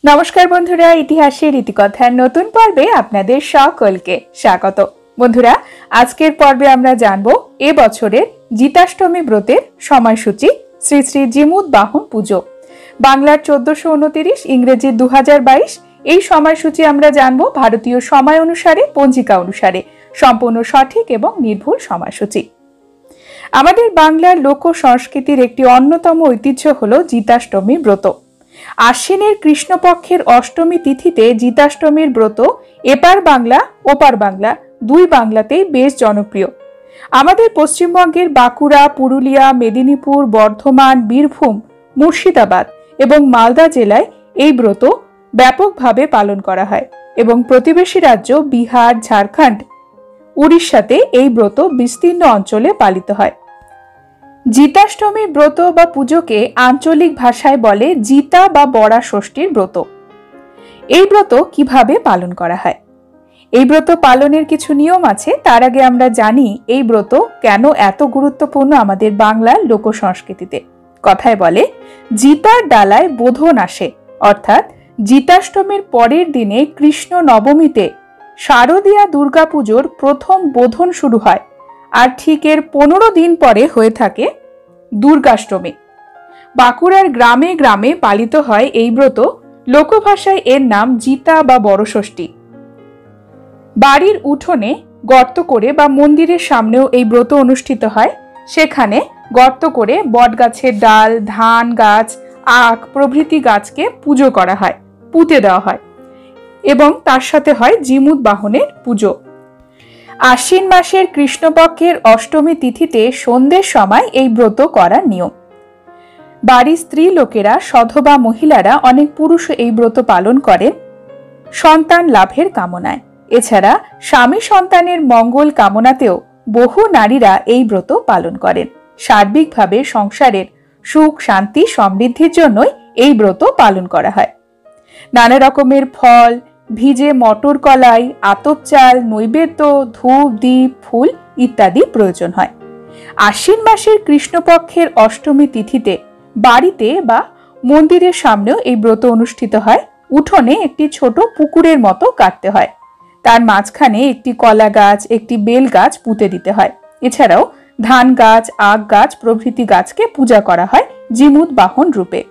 नमस्कार बंधुरा इतिहासेर इतिकथार नतून पर्वे आपनादेर सकलके स्वागत। बंधुरा आजकेर पर्वे आमरा जानबो ए बछरेर जिताष्टमी व्रतेर समयसूची श्री श्री जिमुत बाहन पुजो। बांगलार 1429 इंग्रेजी 2022 এই সময়সূচি আমরা জানবো ভারতীয় সময় অনুসারে পঞ্জিকা অনুসারে সম্পূর্ণ সঠিক এবং নির্ভুল সময়সূচি। আমাদের বাংলার লোক সংস্কৃতির একটি অন্যতম ঐতিহ্য হলো জিতাষ্টমী ব্রত। আশ্বিনের কৃষ্ণপক্ষের অষ্টমী তিথিতে জিতাষ্টমীর ব্রত এপার বাংলা ওপার বাংলা দুই বাংলাতেই বেশ জনপ্রিয়। আমাদের পশ্চিমবঙ্গের বাঁকুড়া, পুরুলিয়া, মেদিনীপুর, বর্ধমান, বীরভূম, মুর্শিদাবাদ এবং মালদা জেলায় এই ব্রত ব্যাপকভাবে পালন করা হয় এবং প্রতিবেশী রাজ্য বিহার, ঝাড়খণ্ড, উড়িষ্যাতে এই ব্রত বিস্তীর্ণ অঞ্চলে পালিত হয়। জিতাষ্টমী ব্রত বা পুজোকে আঞ্চলিক ভাষায় বলে জিতা বা বড়ষষ্ঠীর ব্রত। এই ব্রত কিভাবে পালন করা হয়? এই ব্রত পালনের কিছু নিয়ম আছে। তার আগে আমরা জানি এই ব্রত কেন এত গুরুত্বপূর্ণ আমাদের বাংলার লোক সংস্কৃতিতে। কথায় বলে জিতার ডালায় বোধন আসে, অর্থাৎ জিতাষ্টমীর পরের দিনে কৃষ্ণ নবমীতে শারদীয়া দুর্গাপুজোর প্রথম বোধন শুরু হয় আর ঠিক এর 15 দিন পরে হয়ে থাকে দুর্গাষ্টমী। বাঁকুড়ার গ্রামে গ্রামে পালিত হয় এই ব্রত। লোকভাষায় এর নাম জিতা বা বড়ষষ্ঠী। বাড়ির উঠোনে গর্ত করে বা মন্দিরের সামনেও এই ব্রত অনুষ্ঠিত হয়। সেখানে গর্ত করে বটগাছের ডাল, ধান গাছ, আখ প্রভৃতি গাছকে পুজো করা হয়, পুঁতে দেওয়া হয় এবং তার সাথে হয় জিমুত বাহনের পুজো। আশ্বিন মাসের কৃষ্ণপক্ষের অষ্টমী তিথিতে সন্ধ্যের সময় এই ব্রত করার নিয়ম। বাড়ির স্ত্রী লোকেরা, সধবা মহিলারা, অনেক পুরুষ এই ব্রত পালন করেন সন্তান লাভের কামনায়। এছাড়া স্বামী সন্তানের মঙ্গল কামনাতেও বহু নারীরা এই ব্রত পালন করেন। সার্বিকভাবে সংসারের সুখ, শান্তি, সমৃদ্ধির জন্যই এই ব্রত পালন করা হয়। নানা রকমের ফল, ভিজে মটর কলাই, আতপ চাল, নৈবেদ্য, ধূপ, দ্বীপ, ফুল ইত্যাদি প্রয়োজন হয়। আশ্বিন মাসের কৃষ্ণপক্ষের অষ্টমী তিথিতে বাড়িতে বা মন্দিরের সামনেও এই ব্রত অনুষ্ঠিত হয়। উঠোনে একটি ছোট পুকুরের মতো কাটতে হয়। তার মাঝখানে একটি কলা গাছ, একটি বেল গাছ পুঁতে দিতে হয়। এছাড়াও ধান গাছ, আখ গাছ প্রভৃতি গাছকে পূজা করা হয় জিমুত বাহন রূপে।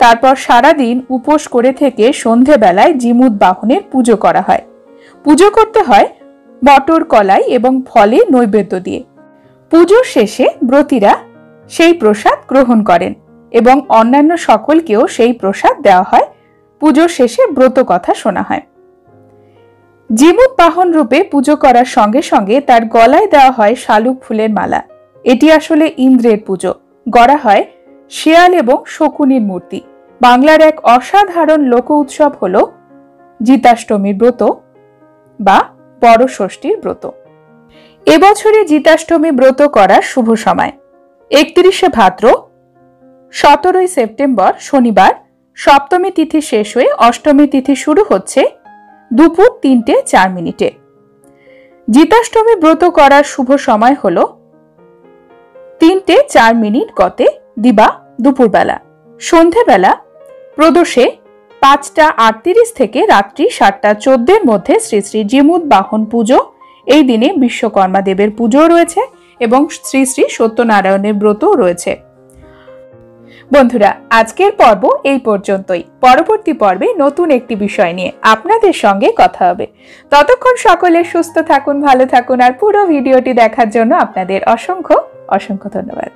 তারপর সারাদিন উপোস করে থেকে সন্ধেবেলায় জিমুত বাহনের পুজো করা হয়। পুজো করতে হয় মটর কলাই এবং ফলে নৈবেদ্য দিয়ে। পুজোর শেষে ব্রতীরা সেই প্রসাদ গ্রহণ করেন এবং অন্যান্য সকলকেও সেই প্রসাদ দেওয়া হয়। পুজোর শেষে ব্রত কথা শোনা হয়। জিমুত বাহন রূপে পুজো করার সঙ্গে সঙ্গে তার গলায় দেওয়া হয় শালুক ফুলের মালা। এটি আসলে ইন্দ্রের পুজো। গড়া হয় শেয়াল এবং শকুনির মূর্তি। বাংলার এক অসাধারণ লোক উৎসব হল জিতাষ্টমীর ব্রত বা বড়ষষ্ঠীর ব্রত। এবছরে জিতাষ্টমী ব্রত করার শুভ সময় 31শে ভাদ্র, 17ই সেপ্টেম্বর শনিবার। সপ্তমী তিথি শেষ হয়ে অষ্টমী তিথি শুরু হচ্ছে দুপুর 3:04। জিতাষ্টমী ব্রত করার শুভ সময় হল 3:04 গতে দিবা দুপুরবেলা। সন্ধেবেলা প্রদোষে 5:38 থেকে রাত্রি 7:14 মধ্যে শ্রী শ্রী জিমুত বাহন পুজো। এই দিনে বিশ্বকর্মা দেবের পুজো রয়েছে এবং শ্রী শ্রী সত্যনারায়ণের ব্রত রয়েছে। বন্ধুরা, আজকের পর্ব এই পর্যন্তই। পরবর্তী পর্বে নতুন একটি বিষয় নিয়ে আপনাদের সঙ্গে কথা হবে। ততক্ষণ সকলে সুস্থ থাকুন, ভালো থাকুন আর পুরো ভিডিওটি দেখার জন্য আপনাদের অসংখ্য অসংখ্য ধন্যবাদ।